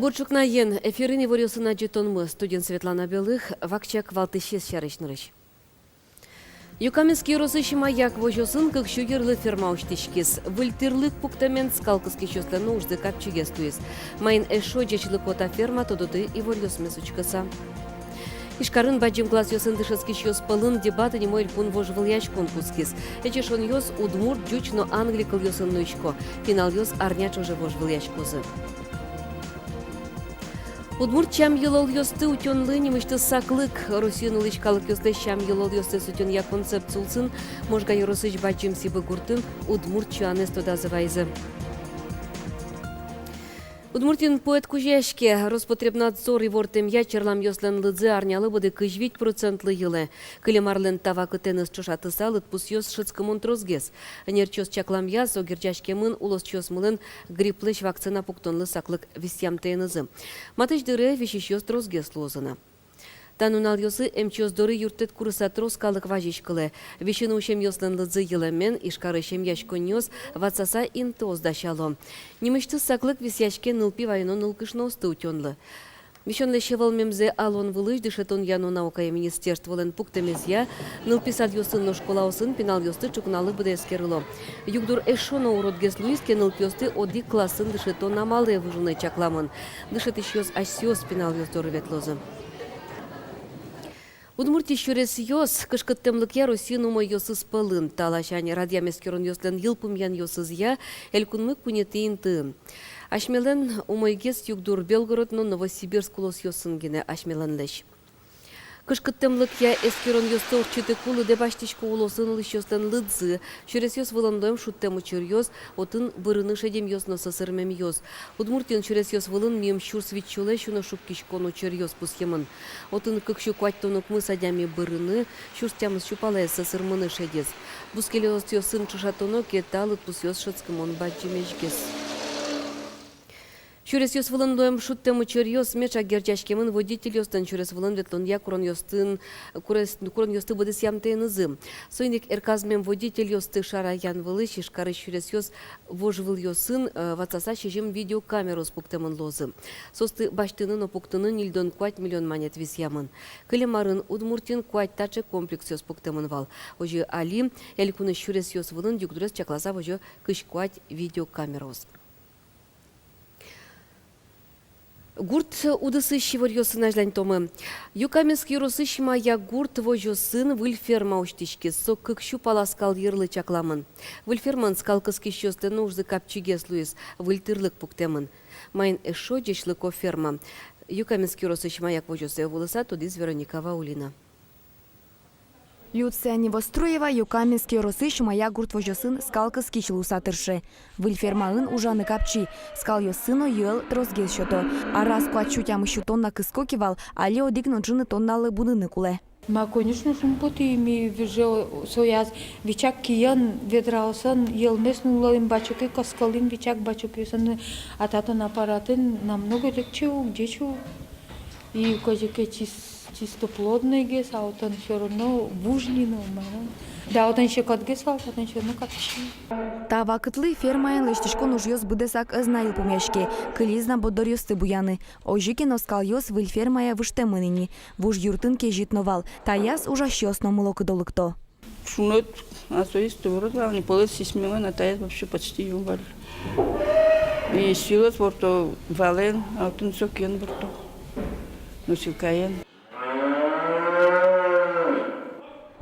Бурчукна ен эфирини ворюсына жетонмы студент Светлана Белых вакчак валтышес шарышнырыш. Юкаменский росыш маяк вожосын кыкшу ерлы ферма уштишкис. Выльтырлык пуктамент скалкыски чёслы нужды капчугес туис. Майын эшо жечлы кота ферма тодуты и ворюсмес учкаса. Ишкарын баджим класс ёсын дышыски шёс пылын дебаты не мой пун вожвыл яч конкурскис. Эчешон ёс удмур джучно англикал ёсын нуичко. Финал ёс арняч уже вожвыл яч козы. Удмурт чам йылол ёсты утёнлы немышты саклык. Русин улычкалык ёсты чам йылол ёсты сутён я концепт сулсын. Можга ёросыч бачим сибы гуртын удмурт чуанес тода завайзы. Удмуртин поэт кужешке Роспотребнадзор и вортем я черлам ёслен лыдзы арнялы быды 5% йылы. Кылемарлен тава кытеныс чошаты салыт пус ёс шыцкымон трозгес. Нерчос чаклам яз огерчашке мын улос чос мылын грипплыш вакцина пуктонлы саклык висям тейнызы. Матыш дыры вишиш ёс трозгес лозына. Танунал ёсы эмчёс доры юртет курыса троскалык важишкылы. Вишины ушем ёслен лыдзы йылымен ишкарышем яшкон ёс ватсаса интоз дашало. Немышты саклык висяшке нылпи вайно нылкышно осты утёнлы. Вишенле шевал мемзе алон вылыш дышетон яну наукая министерстволен пуктемезья, нылписад ёсын но школа осын пинал ёсты чукналы быды эскерыло. Югдур эшоно уродгес луиске нылпёсты оди классын дышетон намалые выжуны чакламын. Дышет ищёс асьёс пинал ёсдоры ветлозы. Удмурти шурес ёс, кышкыттымлык я Русину мой ёсыз пылын. Талашане радиамескерон ёслен йылпым ян ёсыз я, элькунмык пунетейн тын. Ашмелен умойгес югдур Белгород, но Новосибирск улос ёсын гене ашмелен леш. Кышкыттымлык я эскерон ёсты орчыты кулы дебаштишко улосын лыш ёслен лыдзы. Шурес ёс выландоем шуттем учыр ёс, отын бырыны шедем ёс но сысырмем ёс. Удмуртин шурес ёс вылын мием шур свитчуле шуно шуккишкон учыр ёс пусхемын. Отын кыкшу кваттонук мы садями бырыны, шурстямыз шупалая сысырмыны шедес. Бускеле ёс ёсын чышатонок еталыт пус ёс шыцкымон баджимешкес. Чурес ёс вылын доем шуттем учыр ёс меча герчашкемын водитель ёстын чурес вылын ветлон я курон ёсты быдыс ямтейнызы. Сойник эрказмем водитель ёсты шараян вылыш ишкары чурес ёс вожвыл ёсын ватсаса шежим видеокамеру спуктемын лозы. Состы баштынын опуктынын илдон квать миллион манет висямын. Кылемарын Удмуртин квать таче комплекс ёс пуктемын вал. Ожи али элькуны чурес ёс вылын югдурес чакласа вожо кыш квать видеокамерос. Гурт удысы щевор ёсын ажлань томы. Юкаменский росы шма я гурт вожо сын выльферма уштишки со кыкшу паласкал йырлы чакламын. Выльферман скалкыски щёсты нужды капчигес луис выльтырлык пуктемын. Майн эшо джешлыко ферма. Юкаменский росы шма як вожо сы вылыса тодиз Вероника Ваулина. Люция Невостроева, Юкаменский росыш моя гурт вожосын скалкы скичил усатыршы. Выльфермаын ужаны капчи, скал ёсыно йыл трозгес шото. А раз квачу тямы щутон на кыско кивал, але одигно джины тонналы будыны куле. Ма, конечно, сумпути ми вижу сояз вичак киян ведраосан елмес нулалым бачуки каскалым вичак бачуки сан ататын аппаратын намного легче угдечу и козике чистоплодный гес, а вот он все равно вужнину, да, вот он еще кот гес, а вот он еще ну капчи. Та вакытлы фермаен лештишко нуж ёс быдесак ызнаил помешке, кылизна бодор ёсты буяны. Ожики носкал ёс выльфермая выштемыныни, вуж юртынке житновал, та яс ужаш ёсно мулок долыкто. Шунот, а то есть творога, они полосы смело, а та яс вообще почти юмвали. И силот ворто вален, а вот он сокен ворто, носил каен.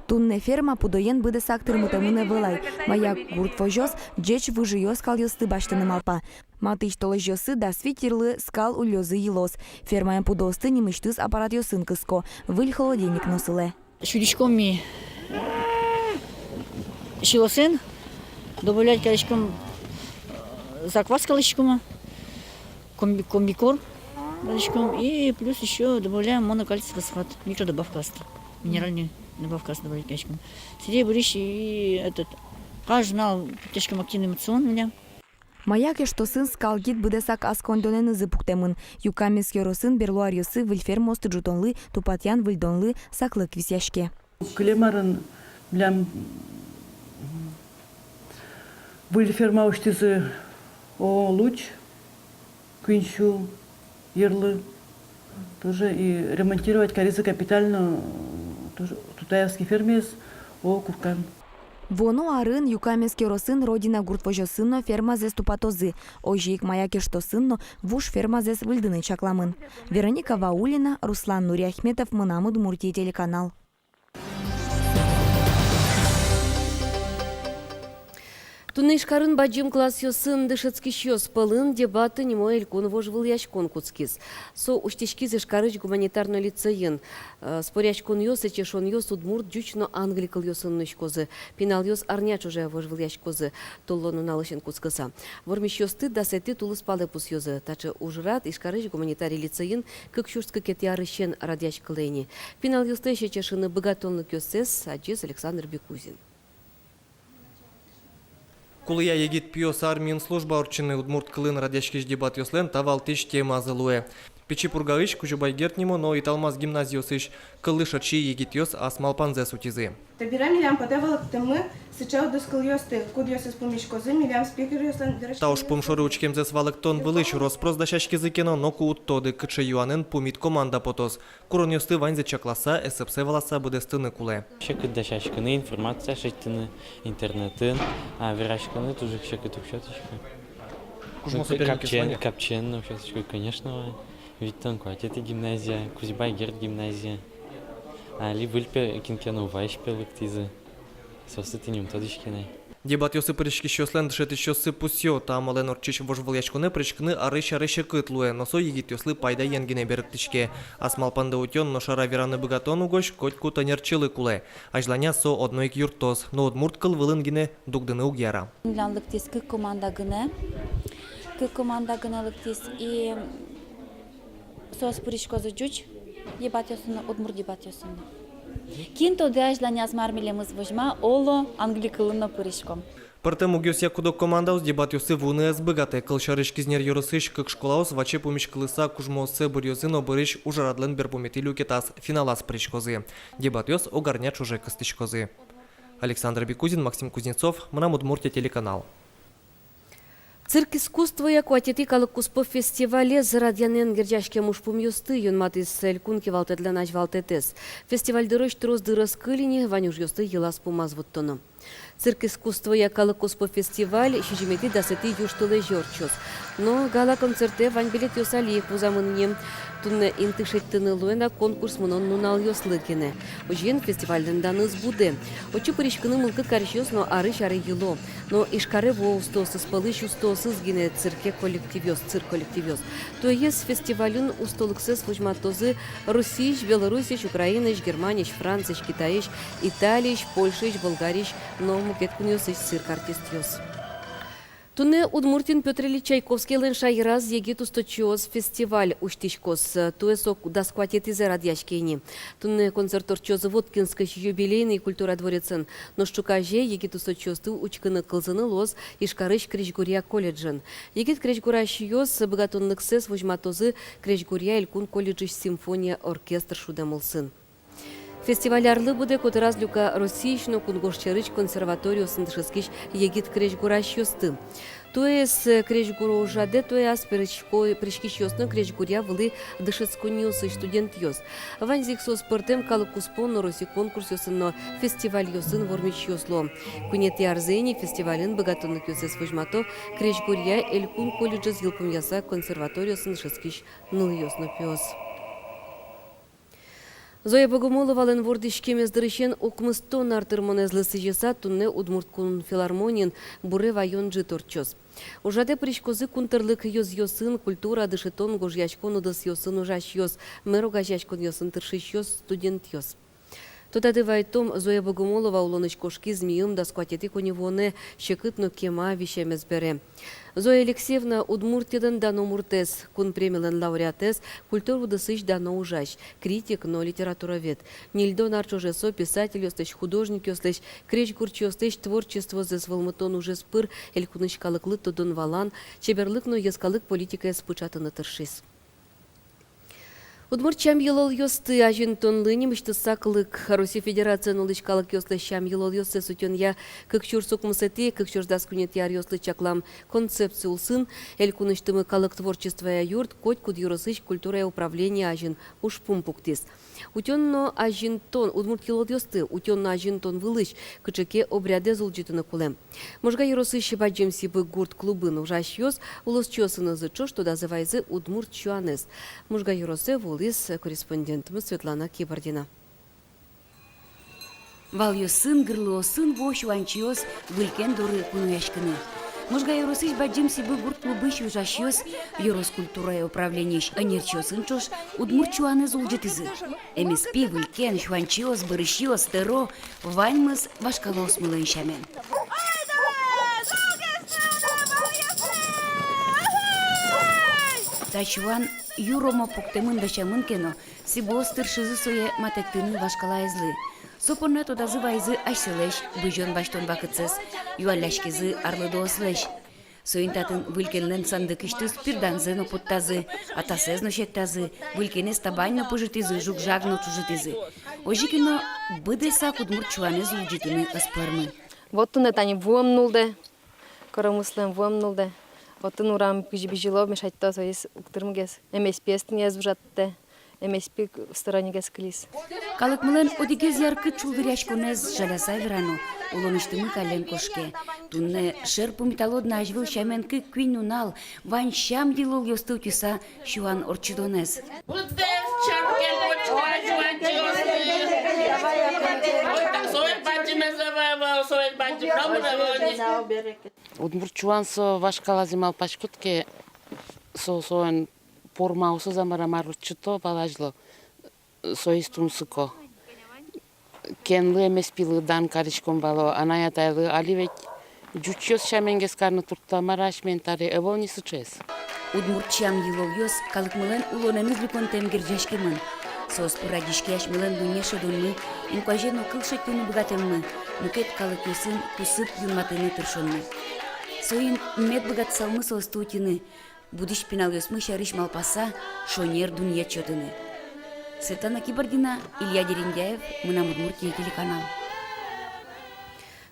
Тунне ферма пудоен быдесак тырмытамыне вылай. Моя гурт вожос джеч выжи ёс кал ёсты баштыны малпа. Матыч толыш ёсы да свитирлы скал улёзы йылос. Фермаен пудосты немыштыз аппарат ёсын кыско. Выль холодильник носыле. Шудичком ми шилосын, добавлять колечком заквас колечком, комбикорм колечком и плюс еще добавляем монокальций фосфат, микродобавка минеральный. Добавка добавить колечком. Сидей бурищ и этот кажнал тяжком активный эмоцион меня. Маяке что сын скалгит быдесак аскондонен зыпуктемын. Юкаменский росын берлуар ёсы выльфер мосты жутонлы, тупатян выльдонлы саклык висяшке. Клемарын блям выльферма уштизы о луч, кünшу Ирлы. Тоже и ремонтировать корица капитально тоже Тутаевский фермес о Куркан. Воно арын юкаменский росын родина гуртвожосынно ферма зес тупатозы. Ожик маяки что сынно вуш ферма зес выльдыны чакламын. Вероника Ваулина, Руслан Нуриахметов, Мынам Удмуртия телеканал. Туннышкарын баджим класс йосын дышецкий щёс пылын дебаты немо элькун вожвыл яшкон куцкис. Со уштечкиз ишкарыч гуманитарно лицейын. Спорячкон йос и чешон йос удмурт дючно англикал йосын нышкозы. Пинал йос арняч уже вожвыл яшкозы. Толлону налышен куцкаса. Вормиш йосты да сети тулыс палепус йозы. Тачы ужрат ишкарыч гуманитарий лицейын кыкшурска кетярыщен радяч кылейни. Пинал йосты еще чешыны богатонлык йосес аджес Александр Бекузин. Кулыя егит пиос армиин служба орчыны удмурт кылын радяшкиш дебат йослен тавалтыш тема азылуэ. Печи пургалыш кужубай гертнимо, но италмаз гимназиосыш кылыш ачи егит йос асмалпанзе сутизы. Табира милям подавал мы сейчас доскал йосты, куд йосты с помешкозы, милям спикер йослен. Тауш помшоры учкемзе свалыктон вылыш роспрос дашашки зыкено, но куут тоды кычы юанын пумит команда потос. Курон йосты ванзе чакласа, СПС валаса будестыны куле. Шекыт дашашканы информация шейтыны интернетін, а верашканы тоже шекыт общаточка. Кужмо соперники звания? Капчен общаточка, конечно. Ведь там это гимназия, Кузьбай Герд гимназия. Али выльпе кинкену вайшпе лыктизы. Сосыты нем тодышкиной. Дебат йосы прички щослен дышет щосы пусьё, там ален орчиш вожвыл яшконы причкны арыш кытлуэ, но со егит йослы пайда янгине берыктичке. Асмалпанда утен, но шара вераны богатон угош, котьку танерчилы куле. Ажланя со одной юртос, но одмурт кыл вылынгине дугдыны угьяра. Лыктис команда гыне лыктис и сос причкозы жуч ебат йосыны, удмурт ебат йосыны. Кинто дежланя с мармилемыз возьма оло англикылына причком. Пъртем угьос якудок командаус дебат йосы вуны збыгате, кыл шарыш кизнер йорысыш кык школаус ваче помиш кылыса кужмосы бұрйозын обырыш ужарадлын берпометилю кетас финалас причкозы. Дебат йос огарняч уже кыстычкозы. Александр Бекузин, Максим Кузнецов, Мынам Удмуртия телеканал. Цирк искусства якуатети калык куспо фестивале зарадьянен герджашке мушпум йосты юнматис элькун кевалте для нач валтетес. Фестиваль дырыш трос дырыс кылини ванюш йосты елас пумазвуттоно. Цирк искусства якалык куспо фестиваль шижимети дасети юштылы жорчос. Но гала концерте вань билет йосалиек вузамынне. Тунне интышеттыны луэна конкурс мунон нунал йослыкене. Ожен фестивальден даныз буде. Очу пыришкыны мылкы каршёс, но арыш ары ело. Но ишкары во устосыз пылыш устосыз гине цирке коллективёс, цирк коллективёс. То есть фестивалюн устолыксыз вужматозы Русич, Белорусич, Украиныч, Германич, Францич, Китаич, Италич, Польшич, Болгарич, но мукеткун йосыч цирк артист йос. Туне Удмуртин Петр Ильич Чайковский лен шайраз егит усточиоз фестиваль уштичкос. Туэсок доскватет из радьяшкени. Туне концерт орчоз Воткинской юбилейный культура дворецен. Но штукаже егит усточиоз ту учканы кылзыны лоз ишкарыш Кречгурия колледжен. Егит Кречгура шиоз богатонных сес вожматозы Кречгурия Илькун колледжиш симфония оркестр шудемылсын. Фестиваль арлы буде котыраз люка Росийшно кунгошчарыч консерваторию сындышыскиш егит Кречгураш йосты. Туэс Кречгуру ужаде, туэс причкиш йосны Кречгуря вылы дышыцкуньосы студент йос. Ванзик со спортем калык куспон на Роси конкурс йосынно фестиваль йосын вормич йосло. Кунети арзени фестивален богатонных йосес вожмато Кречгуря Элькун колледжез йылпым яса консерваторию сындышыскиш ныл йосно пёс. Зоя Богомолова лен вордишкемез дырышен окмыстон артырмонезлысы жеса тунне Удмурткун филармонин буре вайон житорчоз. Ужаде причкозы кунтырлык йосын культура дышетон гожьячкон удыс йосын ужаш йос, мэро гажячкон йосын тыршиш йос студент йос. Тотады вайтом Зоя Богомолова улонычкошки змеем да скватети коневоне щекытно кема вещемез бере. Зоя Алексеевна Удмуртидан дано муртес, кун премилен лауреатес, культуру дысыч дано ужащ, критик, но литературовед. Нильдон арчожесо, писатель остыч, художник остыч, креч гурчи остыч, творчество зес волмытон уже спыр, элькунычкалыклы тодон валан, чеберлык но ескалык политика эспучатыны тыршис. Удмуртчам йылыл йосты ажин тонлыни мышты сакылык Россия Федерацияны лычкалык йослы щам йылыл йосты сутен я кыкчур сукмысети, кыкчур даскунет яр йослы чаклам концепцию сын, эль куныштымы калык творчества я юрт, коть куд юросыч культура и управление ажин уж пумпуктис. Утенно ажин тон, удмурт йылыл йосты, утенно ажин тон вылыч, кычеке обряде зулджитыны кулем. Можга юросыч баджем сибы гурт клубын ужаш йос, улос чосыны зычо, что дазывайзы удмурт чуанес. Можга юросе волис корреспондентimiz Светлана Кибардина. Вал сын гырло сын вош ванчиос вылькен дуры кунуяшкыны. Можга юросыч баджим сибы гурт клубы шужашиос юрос культура и управление анерчосын чош удмурчуаны зулджитызы. МСП вылькен шванчиос барышиос теро ваньмыз вашкалос мылын шамен. Тачуан юромо пуктемын дачамын кено сибостыр шызы сое матектыны вашкалайзлы. Сопонне тодазывайзы ашселеш, быжон баштон вакытсыз, юалляшкизы арлыдоослеш. Соинтатын вылькенлен сандык иштыз пирданзы опуттазы, атасезно шеттазы, вылькенес табаньно пожитизы, жукжагно чужитизы. Ожикино быдеса кудмурчуане зулджитыны аспармы. Вот он это не вымнулде, коромыслем вымнулде. Вот он урам бежело мешать то, что есть уктырмгес. МСП стенез вжатте, МСП в стороне гескалис. Калык мылен одигез яркы чулдыряш конез жалясай верану, улоныштымы кален кошке. Тунне шер пумиталодна ажвыл шаменки квин нунал, вань шам дилол йосты утюса шуан орчидонез. Удмурчуан со вашкалазимал пашкутке соен пормаусы замарамаручто балажло соистумсыко. Кенлы эмеспилы дан каришком бало анаятайлы аливек жучёс шаменгес карны турта мараш ментари эвони сычес. Удмуртчам йылол йос калык мылен улонемыз лукон темгерджашкемын. Сос пурадишкеш мылен дуньеше дунмы, инкуажено кылшет туны богатеммы, нукет калык йосын тусып юнматыны тыршонны. Соин мед богат салмы соостутины, будиш пинал йосмы шариш малпаса, шонер дунья чотыны. Светлана Кибардина, Илья Дерендяев, Мынам Удмуртия телеканал.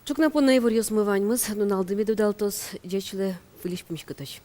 Чукнапонна ивор йосмываньмыз, нуналдыми дудалтос, джечле вылиш пумишкаточ.